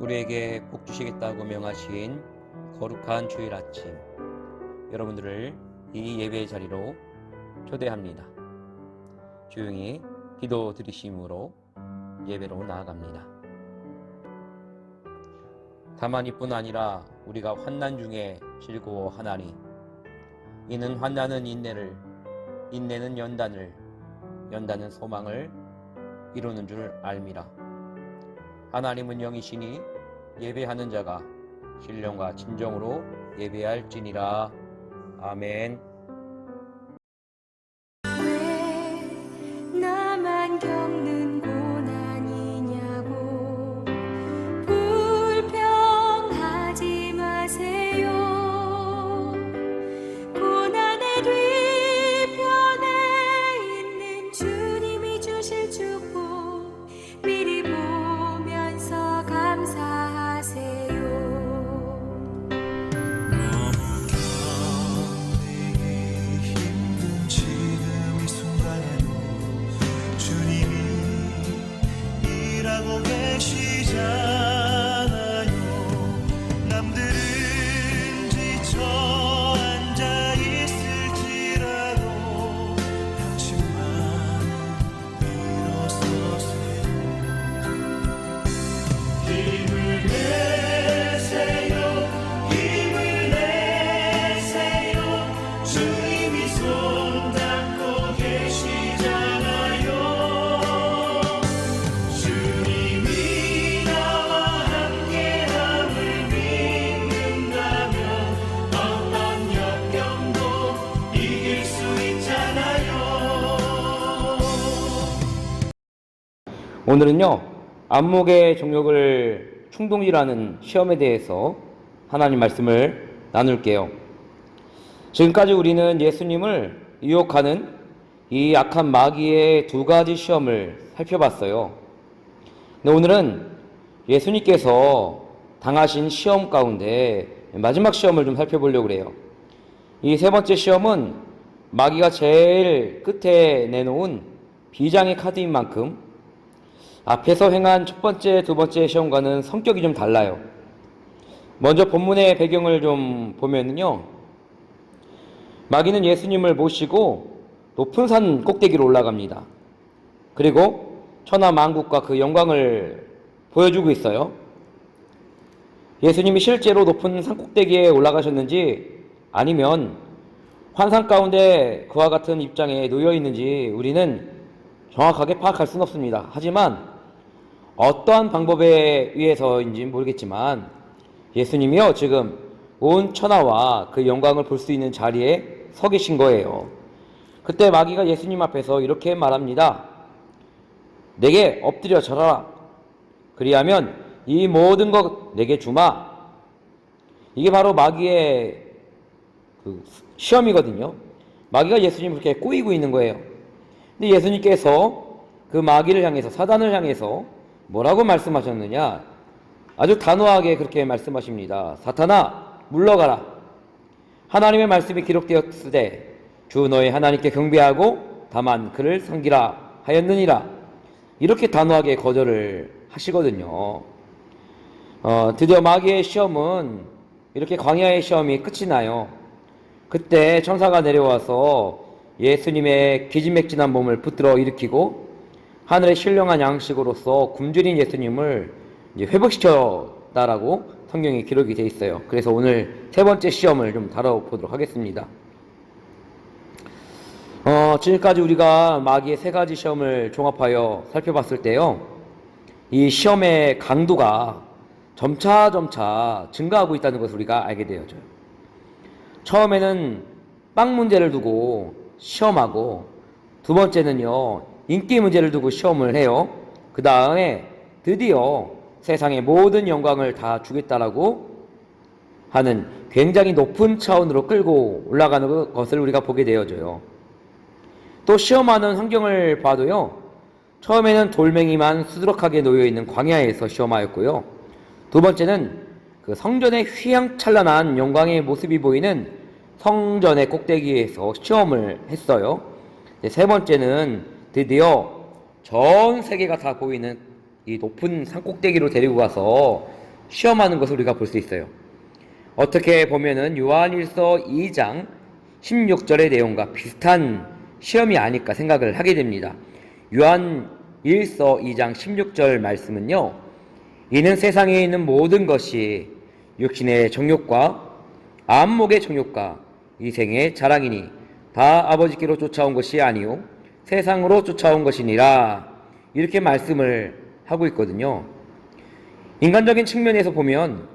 우리에게 복 주시겠다고 명하신 거룩한 주일 아침, 여러분들을 이 예배의 자리로 초대합니다. 조용히 기도 드리심으로 예배로 나아갑니다. 다만 이뿐 아니라 우리가 환난 중에 즐거워하나니 이는 환난은 인내를, 인내는 연단을, 연단은 소망을 이루는 줄 알미라. 하나님은 영이시니 예배하는 자가 신령과 진정으로 예배할지니라. 아멘. 왜 나만 겪는 고난이냐고 불평하지 마세요. 고난의 뒤편에 있는 주님이 주실 축복 미리 보면서 감사하세요. 오늘은요, 안목의 정욕을 충동질하는 시험에 대해서 하나님 말씀을 나눌게요. 지금까지 우리는 예수님을 유혹하는 이 악한 마귀의 두 가지 시험을 살펴봤어요. 근데 오늘은 예수님께서 당하신 시험 가운데 마지막 시험을 좀 살펴보려고 그래요. 이 세 번째 시험은 마귀가 제일 끝에 내놓은 비장의 카드인 만큼 앞에서 행한 첫 번째, 두 번째 시험과는 성격이 좀 달라요. 먼저 본문의 배경을 좀 보면요, 마귀는 예수님을 모시고 높은 산 꼭대기로 올라갑니다. 그리고 천하 만국과 그 영광을 보여주고 있어요. 예수님이 실제로 높은 산 꼭대기에 올라가셨는지 아니면 환상 가운데 그와 같은 입장에 놓여 있는지 우리는 정확하게 파악할 수는 없습니다. 하지만 어떠한 방법에 의해서인지 모르겠지만 예수님이요, 지금 온 천하와 그 영광을 볼 수 있는 자리에 서 계신 거예요. 그때 마귀가 예수님 앞에서 이렇게 말합니다. 내게 엎드려 절하라. 그리하면 이 모든 것 내게 주마. 이게 바로 마귀의 그 시험이거든요. 마귀가 예수님을 그렇게 꼬이고 있는 거예요. 근데 예수님께서 그 마귀를 향해서, 사단을 향해서 뭐라고 말씀하셨느냐? 아주 단호하게 그렇게 말씀하십니다. 사탄아, 물러가라. 하나님의 말씀이 기록되었으되 주 너희 하나님께 경배하고 다만 그를 섬기라 하였느니라. 이렇게 단호하게 거절을 하시거든요. 드디어 마귀의 시험은 이렇게 광야의 시험이 끝이 나요. 그때 천사가 내려와서 예수님의 기진맥진한 몸을 붙들어 일으키고 하늘의 신령한 양식으로서 굶주린 예수님을 이제 회복시켰다라고 성경에 기록이 되어 있어요. 그래서 오늘 세 번째 시험을 좀 다뤄보도록 하겠습니다. 지금까지 우리가 마귀의 세 가지 시험을 종합하여 살펴봤을 때요, 이 시험의 강도가 점차 증가하고 있다는 것을 우리가 알게 되어져요. 처음에는 빵 문제를 두고 시험하고, 두 번째는요, 인기 문제를 두고 시험을 해요. 그 다음에 드디어 세상의 모든 영광을 다 주겠다라고 하는 굉장히 높은 차원으로 끌고 올라가는 것을 우리가 보게 되어져요. 또 시험하는 환경을 봐도요, 처음에는 돌멩이만 수두룩하게 놓여있는 광야에서 시험하였고요, 두 번째는 그 성전의 휘황찬란한 영광의 모습이 보이는 성전의 꼭대기에서 시험을 했어요. 세 번째는 드디어 전 세계가 다 보이는 이 높은 산 꼭대기로 데리고 가서 시험하는 것을 우리가 볼 수 있어요. 어떻게 보면은 요한일서 2장 16절의 내용과 비슷한 시험이 아닐까 생각을 하게 됩니다. 요한일서 2장 16절 말씀은요, 이는 세상에 있는 모든 것이 육신의 정욕과 안목의 정욕과 이생의 자랑이니 다 아버지께로 쫓아온 것이 아니요 세상으로 쫓아온 것이니라, 이렇게 말씀을 하고 있거든요. 인간적인 측면에서 보면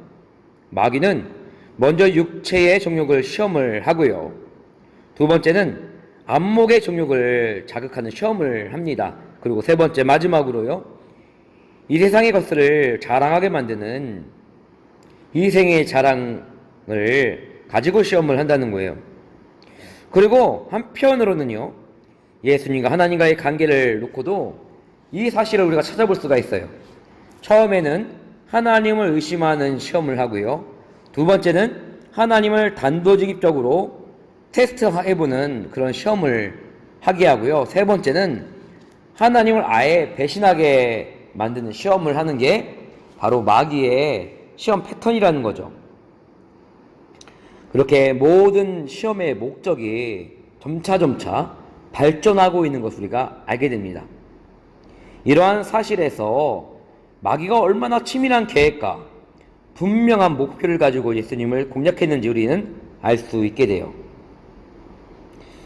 마귀는 먼저 육체의 정욕을 시험을 하고요, 두 번째는 안목의 정욕을 자극하는 시험을 합니다. 그리고 세 번째 마지막으로요, 이 세상의 것을 자랑하게 만드는 이생의 자랑을 가지고 시험을 한다는 거예요. 그리고 한편으로는요, 예수님과 하나님과의 관계를 놓고도 이 사실을 우리가 찾아볼 수가 있어요. 처음에는 하나님을 의심하는 시험을 하고요, 두 번째는 하나님을 단도직입적으로 테스트해보는 그런 시험을 하게 하고요, 세 번째는 하나님을 아예 배신하게 만드는 시험을 하는 게 바로 마귀의 시험 패턴이라는 거죠. 그렇게 모든 시험의 목적이 점차 발전하고 있는 것을 우리가 알게 됩니다. 이러한 사실에서 마귀가 얼마나 치밀한 계획과 분명한 목표를 가지고 예수님을 공략했는지 우리는 알 수 있게 돼요.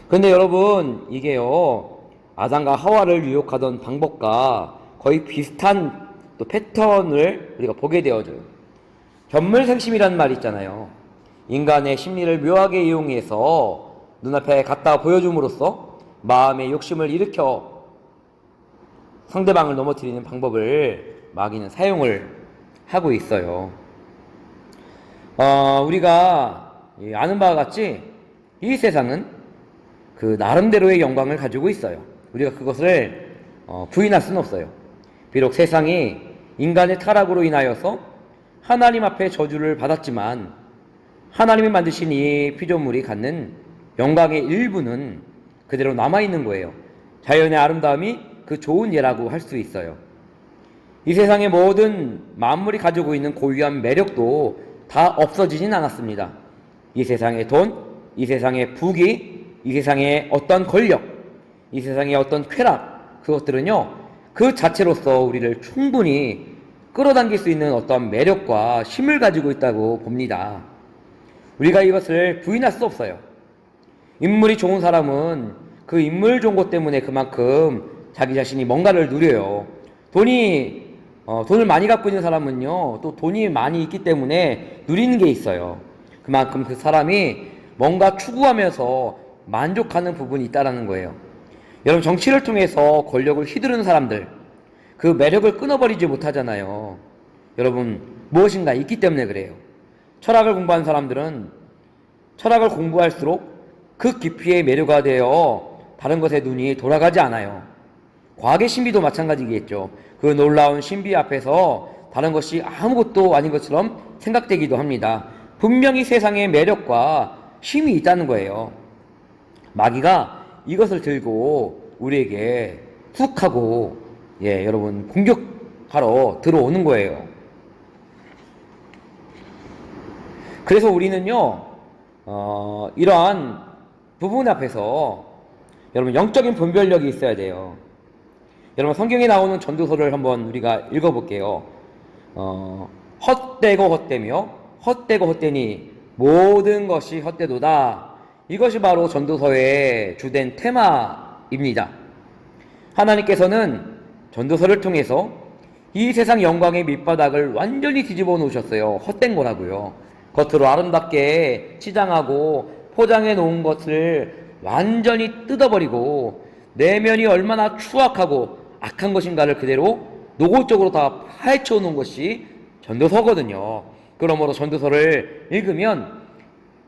그런데 여러분, 이게요, 아담과 하와를 유혹하던 방법과 거의 비슷한 또 패턴을 우리가 보게 되어져요. 견물생심이라는 말이 있잖아요. 인간의 심리를 묘하게 이용해서 눈앞에 갖다 보여줌으로써 마음의 욕심을 일으켜 상대방을 넘어뜨리는 방법을 마귀는 사용을 하고 있어요. 우리가 아는 바와 같이 이 세상은 그 나름대로의 영광을 가지고 있어요. 우리가 그것을 부인할 수는 없어요. 비록 세상이 인간의 타락으로 인하여서 하나님 앞에 저주를 받았지만 하나님이 만드신 이 피조물이 갖는 영광의 일부는 그대로 남아있는 거예요. 자연의 아름다움이 그 좋은 예라고 할 수 있어요. 이 세상의 모든 만물이 가지고 있는 고유한 매력도 다 없어지진 않았습니다. 이 세상의 돈, 이 세상의 부귀, 이 세상의 어떤 권력, 이 세상의 어떤 쾌락, 그것들은요, 그 자체로서 우리를 충분히 끌어당길 수 있는 어떤 매력과 힘을 가지고 있다고 봅니다. 우리가 이것을 부인할 수 없어요. 인물이 좋은 사람은 그 인물 좋은 것 때문에 그만큼 자기 자신이 뭔가를 누려요. 돈을 많이 갖고 있는 사람은요, 또 돈이 많이 있기 때문에 누리는 게 있어요. 그만큼 그 사람이 뭔가 추구하면서 만족하는 부분이 있다는 거예요. 여러분, 정치를 통해서 권력을 휘두르는 사람들, 그 매력을 끊어버리지 못하잖아요. 여러분, 무엇인가 있기 때문에 그래요. 철학을 공부하는 사람들은 철학을 공부할수록 그 깊이의 매료가 되어 다른 것에 눈이 돌아가지 않아요. 과학의 신비도 마찬가지겠죠. 그 놀라운 신비 앞에서 다른 것이 아무것도 아닌 것처럼 생각되기도 합니다. 분명히 세상의 매력과 힘이 있다는 거예요. 마귀가 이것을 들고 우리에게 훅 하고 여러분 공격하러 들어오는 거예요. 그래서 우리는요, 이러한 부분 앞에서 여러분 영적인 분별력이 있어야 돼요. 여러분, 성경에 나오는 전도서를 한번 우리가 읽어볼게요. 헛되고 헛되며 헛되고 헛되니 모든 것이 헛되도다. 이것이 바로 전도서의 주된 테마입니다. 하나님께서는 전도서를 통해서 이 세상 영광의 밑바닥을 완전히 뒤집어 놓으셨어요. 헛된 거라고요. 겉으로 아름답게 치장하고 포장해 놓은 것을 완전히 뜯어버리고 내면이 얼마나 추악하고 악한 것인가를 그대로 노골적으로 다 파헤쳐 놓은 것이 전도서거든요. 그러므로 전도서를 읽으면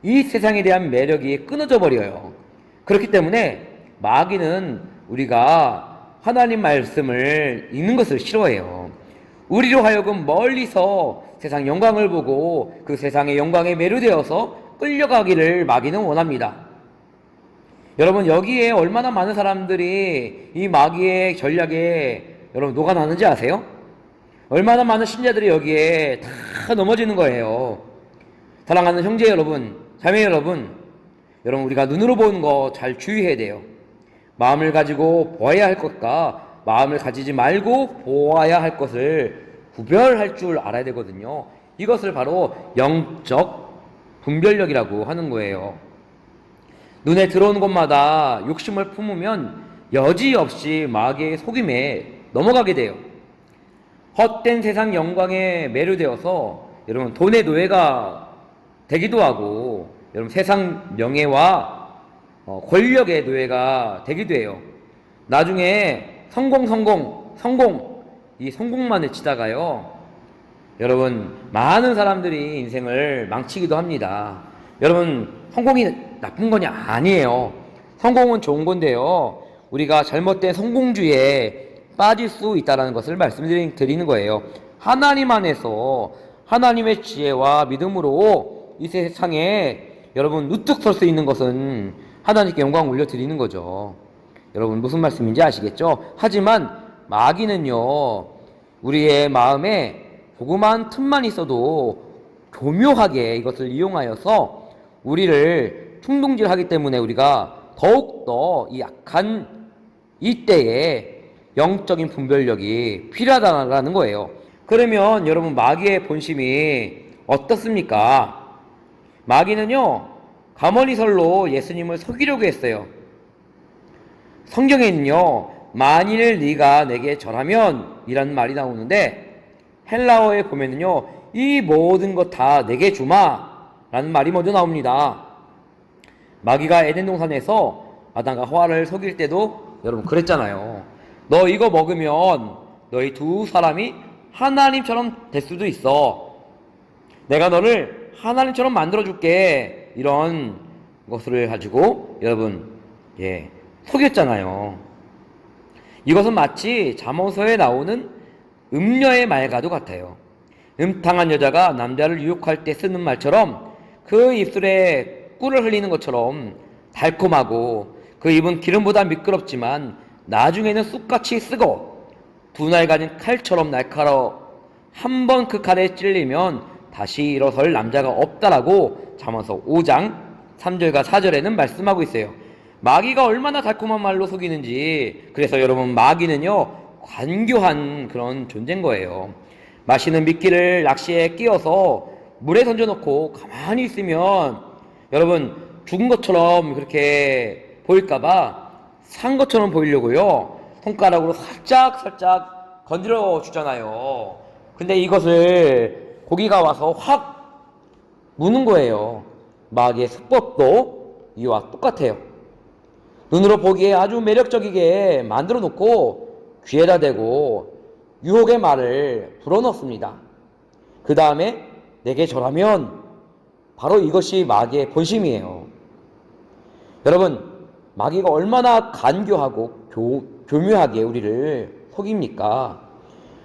이 세상에 대한 매력이 끊어져 버려요. 그렇기 때문에 마귀는 우리가 하나님 말씀을 읽는 것을 싫어해요. 우리로 하여금 멀리서 세상 영광을 보고 그 세상의 영광에 매료되어서 끌려가기를 마귀는 원합니다. 여러분, 여기에 얼마나 많은 사람들이 이 마귀의 전략에 여러분 녹아나는지 아세요? 얼마나 많은 신자들이 여기에 다 넘어지는 거예요. 사랑하는 형제 여러분, 자매 여러분, 여러분 우리가 눈으로 보는 거 잘 주의해야 돼요. 마음을 가지고 보아야 할 것과 마음을 가지지 말고 보아야 할 것을 구별할 줄 알아야 되거든요. 이것을 바로 영적 분별력이라고 하는 거예요. 눈에 들어오는 것마다 욕심을 품으면 여지없이 마귀의 속임에 넘어가게 돼요. 헛된 세상 영광에 매료되어서 여러분 돈의 노예가 되기도 하고 여러분 세상 명예와 권력의 노예가 되기도 해요. 나중에 성공 이 성공만 외치다가요 여러분 많은 사람들이 인생을 망치기도 합니다. 여러분 성공이 나쁜 거냐? 아니에요. 성공은 좋은 건데요 우리가 잘못된 성공주의에 빠질 수 있다는 것을 말씀드리는 거예요. 하나님 안에서 하나님의 지혜와 믿음으로 이 세상에 여러분 우뚝 설 수 있는 것은 하나님께 영광 올려드리는 거죠. 여러분 무슨 말씀인지 아시겠죠? 하지만 마귀는요 우리의 마음에 조그만 틈만 있어도 교묘하게 이것을 이용하여서 우리를 충동질하기 때문에 우리가 더욱더 이 약한 이때에 영적인 분별력이 필요하다는 거예요. 그러면 여러분 마귀의 본심이 어떻습니까? 마귀는요 가머니설로 예수님을 속이려고 했어요. 성경에는요 만일 네가 내게 절하면 이라는 말이 나오는데 헬라어에 보면은요 이 모든 것 다 내게 주마 라는 말이 먼저 나옵니다. 마귀가 에덴 동산에서 아담과 하와를 속일 때도 여러분 그랬잖아요. 너 이거 먹으면 너희 두 사람이 하나님처럼 될 수도 있어. 내가 너를 하나님처럼 만들어줄게. 이런 것을 가지고 여러분 속였잖아요. 이것은 마치 잠언서에 나오는 음녀의 말과도 같아요. 음탕한 여자가 남자를 유혹할 때 쓰는 말처럼 그 입술에 꿀을 흘리는 것처럼 달콤하고 그 입은 기름보다 미끄럽지만 나중에는 쑥같이 쓰고 두 날 가진 칼처럼 날카로워 한 번 그 칼에 찔리면 다시 일어설 남자가 없다라고 잠언서 5장 3절과 4절에는 말씀하고 있어요. 마귀가 얼마나 달콤한 말로 속이는지. 그래서 여러분 마귀는요 관교한 그런 존재인 거예요. 마시는 미끼를 낚시에 끼워서 물에 던져놓고 가만히 있으면 여러분 죽은 것처럼 그렇게 보일까봐 산 것처럼 보이려고요 손가락으로 살짝 건드려 주잖아요. 근데 이것을 고기가 와서 확 무는 거예요. 마귀의 수법도 이와 똑같아요. 눈으로 보기에 아주 매력적이게 만들어 놓고 귀에다 대고 유혹의 말을 불어넣습니다. 그 다음에 내게 절하면 바로 이것이 마귀의 본심이에요. 여러분 마귀가 얼마나 간교하고 교묘하게 우리를 속입니까?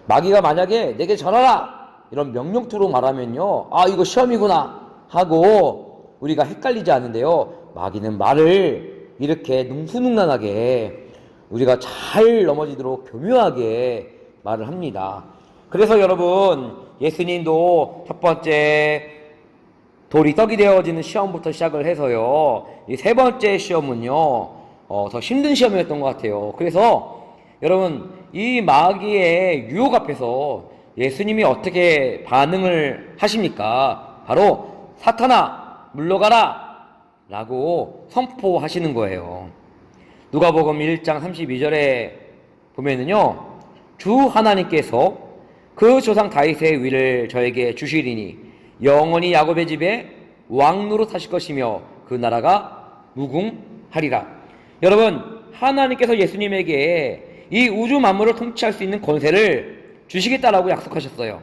마귀가 만약에 내게 절하라 이런 명령투로 말하면요 이거 시험이구나 하고 우리가 헷갈리지 않은데요 마귀는 말을 이렇게 능수능란하게 우리가 잘 넘어지도록 교묘하게 말을 합니다. 그래서 여러분 예수님도 첫 번째 돌이 떡이 되어지는 시험부터 시작을 해서요 이 세 번째 시험은요 더 힘든 시험이었던 것 같아요. 그래서 여러분 이 마귀의 유혹 앞에서 예수님이 어떻게 반응을 하십니까? 바로 사탄아 물러가라 라고 선포하시는 거예요. 누가복음 1장 32절에 보면은요 주 하나님께서 그 조상 다윗의 위를 저에게 주시리니 영원히 야곱의 집에 왕노릇 하실 것이며 그 나라가 무궁하리라. 여러분 하나님께서 예수님에게 이 우주 만물을 통치할 수 있는 권세를 주시겠다라고 약속하셨어요.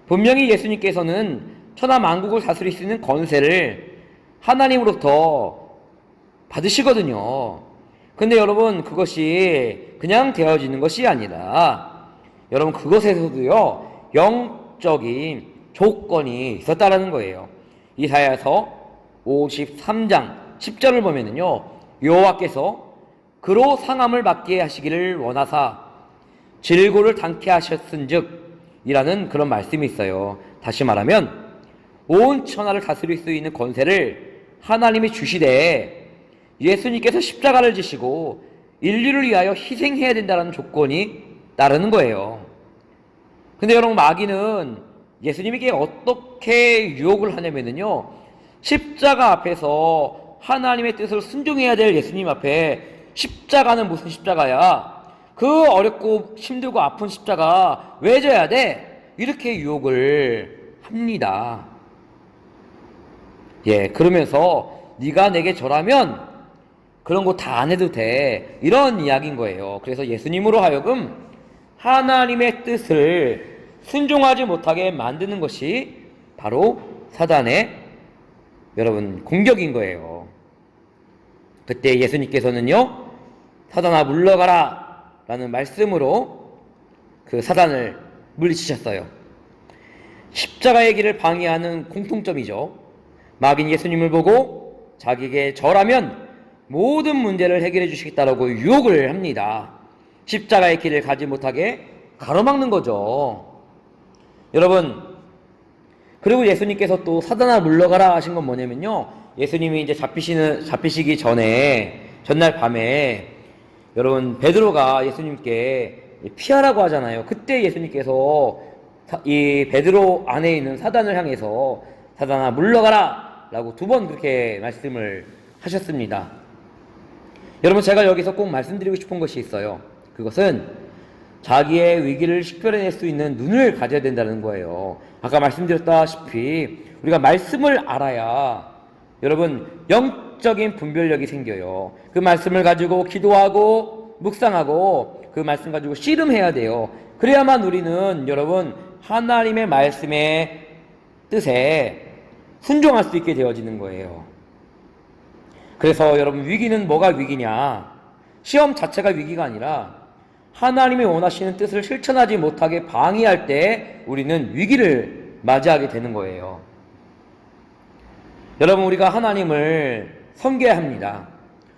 분명히 예수님께서는 천하 만국을 다스릴 수 있는 권세를 하나님으로부터 받으시거든요. 근데 여러분 그것이 그냥 되어지는 것이 아니라 여러분 그것에서도요 영적인 조건이 있었다라는 거예요. 이사야서 53장 10절을 보면은요 여호와께서 그로 상함을 받게 하시기를 원하사 질고를 당케 하셨은즉 이라는 그런 말씀이 있어요. 다시 말하면 온 천하를 다스릴 수 있는 권세를 하나님이 주시되 예수님께서 십자가를 지시고 인류를 위하여 희생해야 된다는 조건이 따르는 거예요. 근데 여러분, 마귀는 예수님에게 어떻게 유혹을 하냐면요, 십자가 앞에서 하나님의 뜻을 순종해야 될 예수님 앞에 십자가는 무슨 십자가야? 그 어렵고 힘들고 아픈 십자가 왜 져야 돼? 이렇게 유혹을 합니다. 그러면서 네가 내게 절하면 그런 거 다 안 해도 돼, 이런 이야기인 거예요. 그래서 예수님으로 하여금 하나님의 뜻을 순종하지 못하게 만드는 것이 바로 사단의 여러분 공격인 거예요. 그때 예수님께서는요, 사단아 물러가라 라는 말씀으로 그 사단을 물리치셨어요. 십자가의 길을 방해하는 공통점이죠. 마귀는 예수님을 보고 자기에게 절하면 모든 문제를 해결해 주시겠다라고 유혹을 합니다. 십자가의 길을 가지 못하게 가로막는 거죠. 여러분, 그리고 예수님께서 또 사단아 물러가라 하신 건 뭐냐면요, 예수님이 이제 잡히시기 전날 밤에 여러분 베드로가 예수님께 피하라고 하잖아요. 그때 예수님께서 이 베드로 안에 있는 사단을 향해서 사단아 물러가라 라고 2번 그렇게 말씀을 하셨습니다. 여러분, 제가 여기서 꼭 말씀드리고 싶은 것이 있어요. 그것은 자기의 위기를 식별해낼 수 있는 눈을 가져야 된다는 거예요. 아까 말씀드렸다시피 우리가 말씀을 알아야 여러분 영적인 분별력이 생겨요. 그 말씀을 가지고 기도하고 묵상하고 그 말씀 가지고 씨름해야 돼요. 그래야만 우리는 여러분 하나님의 말씀의 뜻에 순종할 수 있게 되어지는 거예요. 그래서 여러분, 위기는 뭐가 위기냐? 시험 자체가 위기가 아니라 하나님이 원하시는 뜻을 실천하지 못하게 방해할 때 우리는 위기를 맞이하게 되는 거예요. 여러분, 우리가 하나님을 섬겨야 합니다.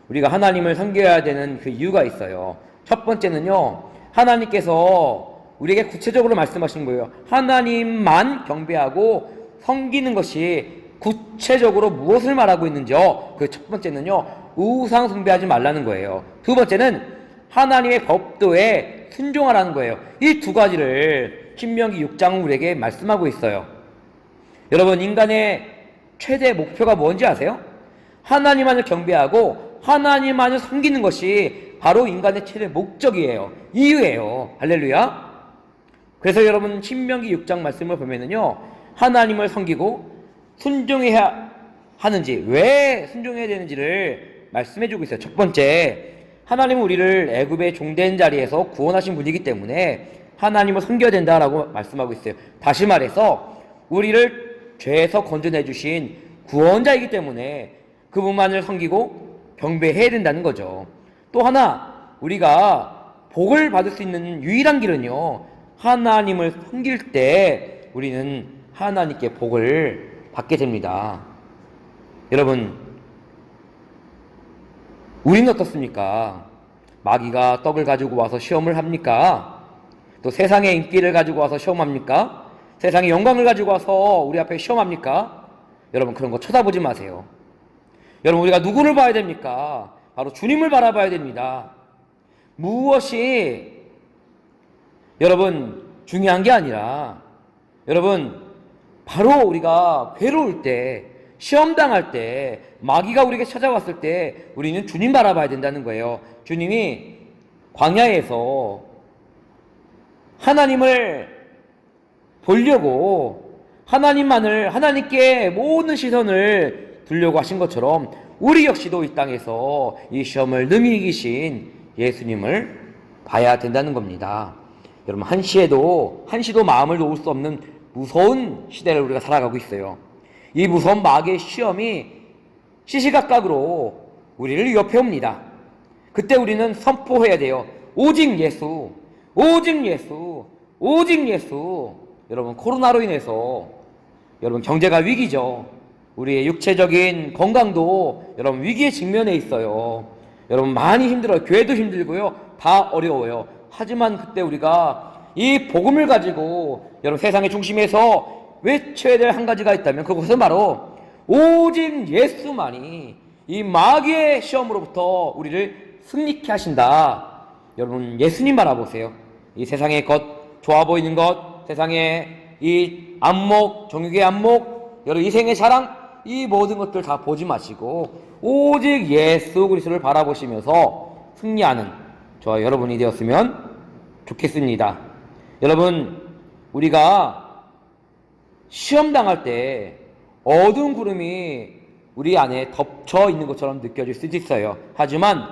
우리가 하나님을 섬겨야 되는 그 이유가 있어요. 첫 번째는요, 하나님께서 우리에게 구체적으로 말씀하신 거예요. 하나님만 경배하고 섬기는 것이 구체적으로 무엇을 말하고 있는지요? 그 첫 번째는요, 우상 숭배하지 말라는 거예요. 2번째는 하나님의 법도에 순종하라는 거예요. 이 2가지를 신명기 6장은 우리에게 말씀하고 있어요. 여러분, 인간의 최대 목표가 뭔지 아세요? 하나님만을 경배하고 하나님만을 섬기는 것이 바로 인간의 최대 목적이에요. 이유예요. 할렐루야. 그래서 여러분, 신명기 6장 말씀을 보면은요, 하나님을 섬기고 순종해야 하는지, 왜 순종해야 되는지를 말씀해주고 있어요. 첫 번째, 하나님은 우리를 애굽의 종된 자리에서 구원하신 분이기 때문에 하나님을 섬겨야 된다라고 말씀하고 있어요. 다시 말해서 우리를 죄에서 건져내 주신 구원자이기 때문에 그분만을 섬기고 경배해야 된다는 거죠. 또 하나, 우리가 복을 받을 수 있는 유일한 길은요, 하나님을 섬길 때 우리는 하나님께 복을 받게 됩니다. 여러분, 우리는 어떻습니까? 마귀가 떡을 가지고 와서 시험을 합니까? 또 세상의 인기를 가지고 와서 시험합니까? 세상의 영광을 가지고 와서 우리 앞에 시험합니까? 여러분, 그런 거 쳐다보지 마세요. 여러분, 우리가 누구를 봐야 됩니까? 바로 주님을 바라봐야 됩니다. 무엇이 여러분 중요한 게 아니라, 여러분, 바로 우리가 괴로울 때, 시험당할 때, 마귀가 우리에게 찾아왔을 때 우리는 주님 바라봐야 된다는 거예요. 주님이 광야에서 하나님을 보려고 하나님께 모든 시선을 두려고 하신 것처럼 우리 역시도 이 땅에서 이 시험을 능히 이기신 예수님을 봐야 된다는 겁니다. 여러분, 한시도 마음을 놓을 수 없는 무서운 시대를 우리가 살아가고 있어요. 이 무서운 마귀의 시험이 시시각각으로 우리를 위협해 옵니다. 그때 우리는 선포해야 돼요. 오직 예수, 오직 예수, 오직 예수. 여러분, 코로나로 인해서 여러분 경제가 위기죠. 우리의 육체적인 건강도 여러분 위기에 직면해 있어요. 여러분, 많이 힘들어요. 교회도 힘들고요. 다 어려워요. 하지만 그때 우리가 이 복음을 가지고 여러분 세상의 중심에서 외쳐야 될 한 가지가 있다면 그것은 바로 오직 예수만이 이 마귀의 시험으로부터 우리를 승리케 하신다. 여러분 예수님 바라보세요. 이 세상의 것, 좋아 보이는 것, 세상의 이 안목, 정욕의 안목, 여러 이생의 자랑, 이 모든 것들 다 보지 마시고 오직 예수 그리스도를 바라보시면서 승리하는 저와 여러분이 되었으면 좋겠습니다. 여러분, 우리가 시험 당할 때 어두운 구름이 우리 안에 덮쳐 있는 것처럼 느껴질 수도 있어요. 하지만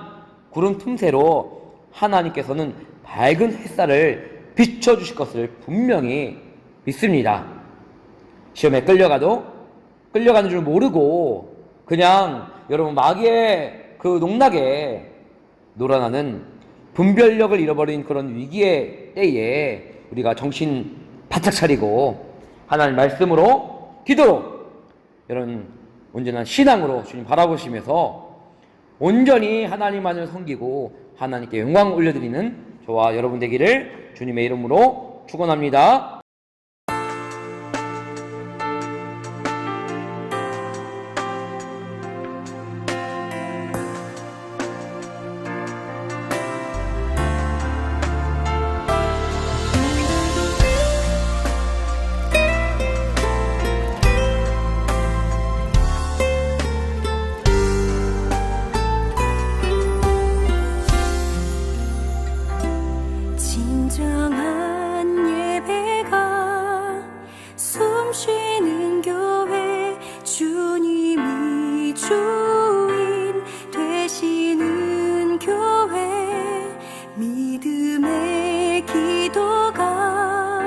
구름 틈새로 하나님께서는 밝은 햇살을 비춰주실 것을 분명히 믿습니다. 시험에 끌려가는 줄 모르고 그냥 여러분 마귀의 그 농락에 놀아나는 분별력을 잃어버린 그런 위기의 때에 우리가 정신 바짝 차리고 하나님 말씀으로 기도로 여러분 온전한 신앙으로 주님 바라보시면서 온전히 하나님만을 섬기고 하나님께 영광 올려드리는 저와 여러분 되기를 주님의 이름으로 축원합니다. 진정한 예배가 숨쉬는 교회 주님이 주인 되시는 교회 믿음의 기도가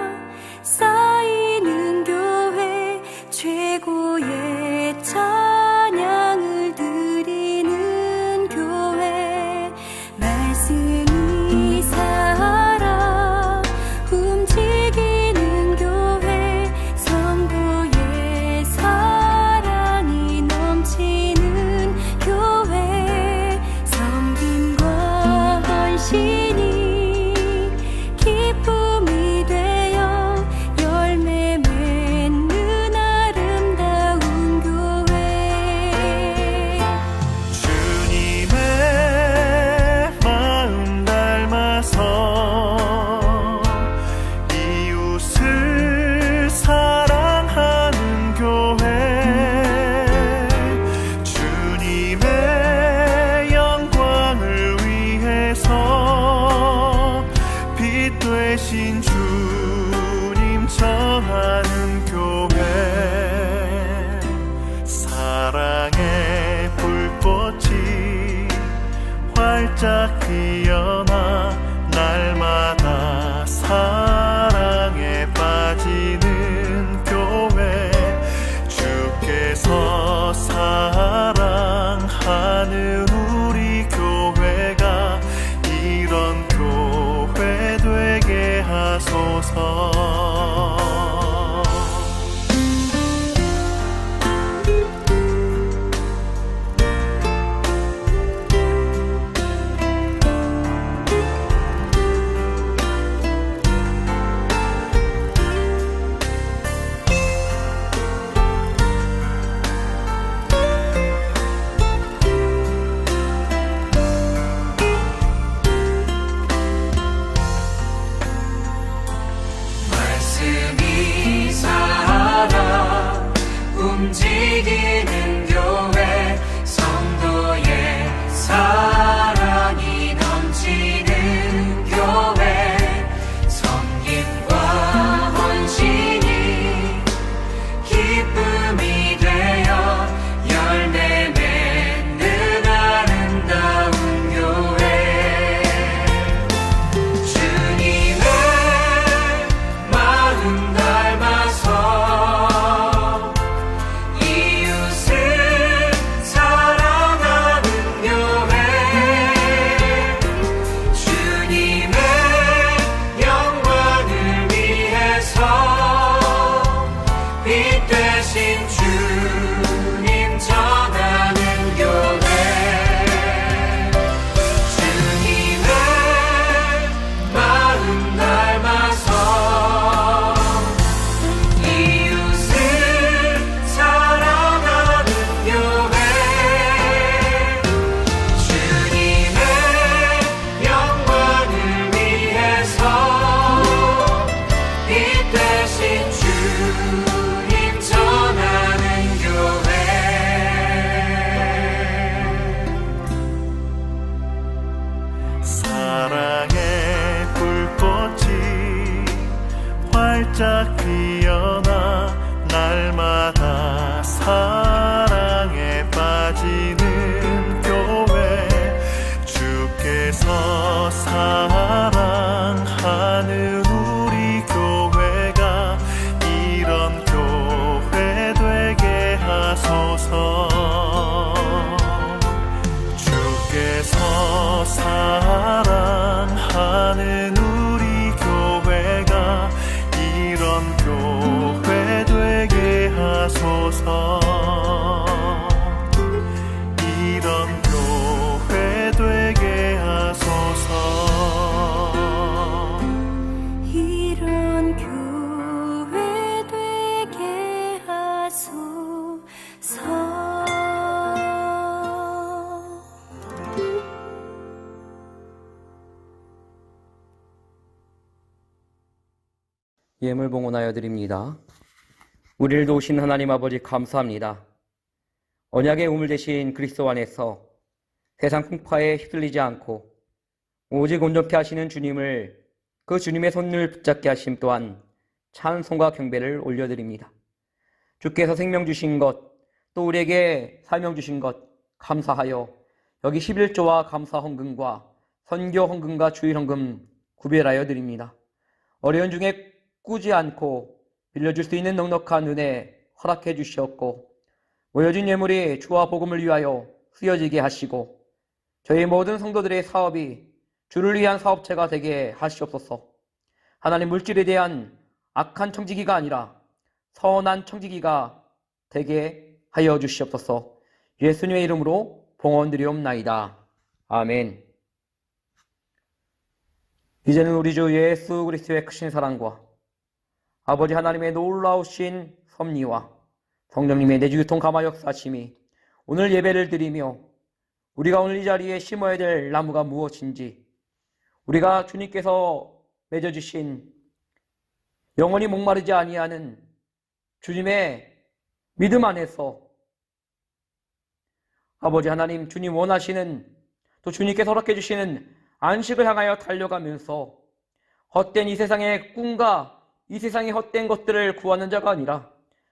쌓이는 교회 최고의 찬양을 드리는 교회 말씀이 살아 움직이는 교회 성도의 사랑이 넘치는 교회 섬김과 헌신이 기쁨이 되어 열매 맺는 아름다운 교회 주님의 마음 닮아서 이웃을 사랑하는 교회 주님의 영광을 위해서 빛 되신 주님 정하는 교회 사랑의 불꽃이 활짝 피어나 날마다 사랑에 빠지는 교회 주께서 사랑하는 우리 교회가 이런 교회 되게 하소서. 예물 봉헌하여 드립니다. 우리를 도우신 하나님 아버지 감사합니다. 언약의 우물 되신 그리스도 안에서 세상 풍파에 휩쓸리지 않고 오직 온전케 하시는 주님을, 그 주님의 손을 붙잡게 하심 또한 찬송과 경배를 올려드립니다. 주께서 생명 주신 것, 또 우리에게 사명 주신 것 감사하여 여기 11조와 감사 헌금과 선교 헌금과 주일 헌금 구별하여 드립니다. 어려운 중에 꾸지 않고 빌려줄 수 있는 넉넉한 은혜 허락해 주시었고, 모여진 예물이 주와 복음을 위하여 쓰여지게 하시고, 저희 모든 성도들의 사업이 주를 위한 사업체가 되게 하시옵소서. 하나님, 물질에 대한 악한 청지기가 아니라 선한 청지기가 되게 하여 주시옵소서. 예수님의 이름으로 봉헌드리옵나이다. 아멘. 이제는 우리 주 예수 그리스도의 크신 사랑과 아버지 하나님의 놀라우신 섭리와 성령님의 내주교통 감화 역사심이 오늘 예배를 드리며 우리가 오늘 이 자리에 심어야 될 나무가 무엇인지, 우리가 주님께서 맺어주신 영원히 목마르지 아니하는 주님의 믿음 안에서 아버지 하나님, 주님 원하시는, 또 주님께서 허락해 주시는 안식을 향하여 달려가면서 헛된 이 세상의 꿈과 이 세상의 헛된 것들을 구하는 자가 아니라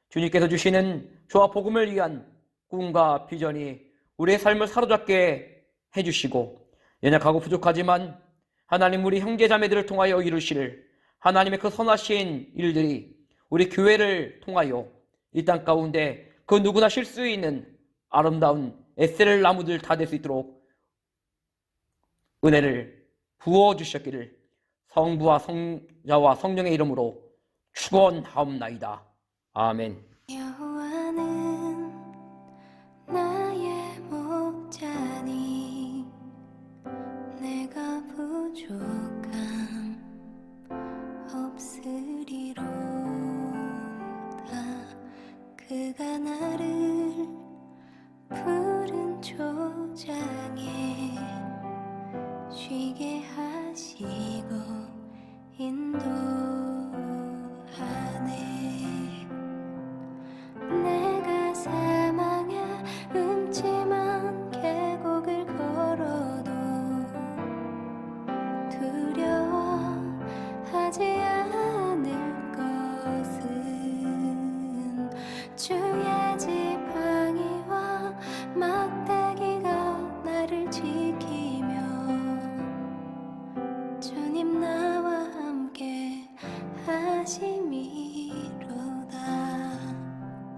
주님께서 주시는 주와 복음을 위한 꿈과 비전이 우리의 삶을 사로잡게 해주시고, 연약하고 부족하지만 하나님, 우리 형제 자매들을 통하여 이루실 하나님의 그 선하신 일들이 우리 교회를 통하여 이 땅 가운데 그 누구나 쉴 수 있는 아름다운 에셀 나무들 다 될 수 있도록 은혜를 부어주셨기를 성부와 성자와 성령의 이름으로 축원하옵나이다. 아멘. 여호와는 나의 목자니 내가 부족함 없으리로다. 그가 나를 푸른 초장에 쉬게 하시고 인도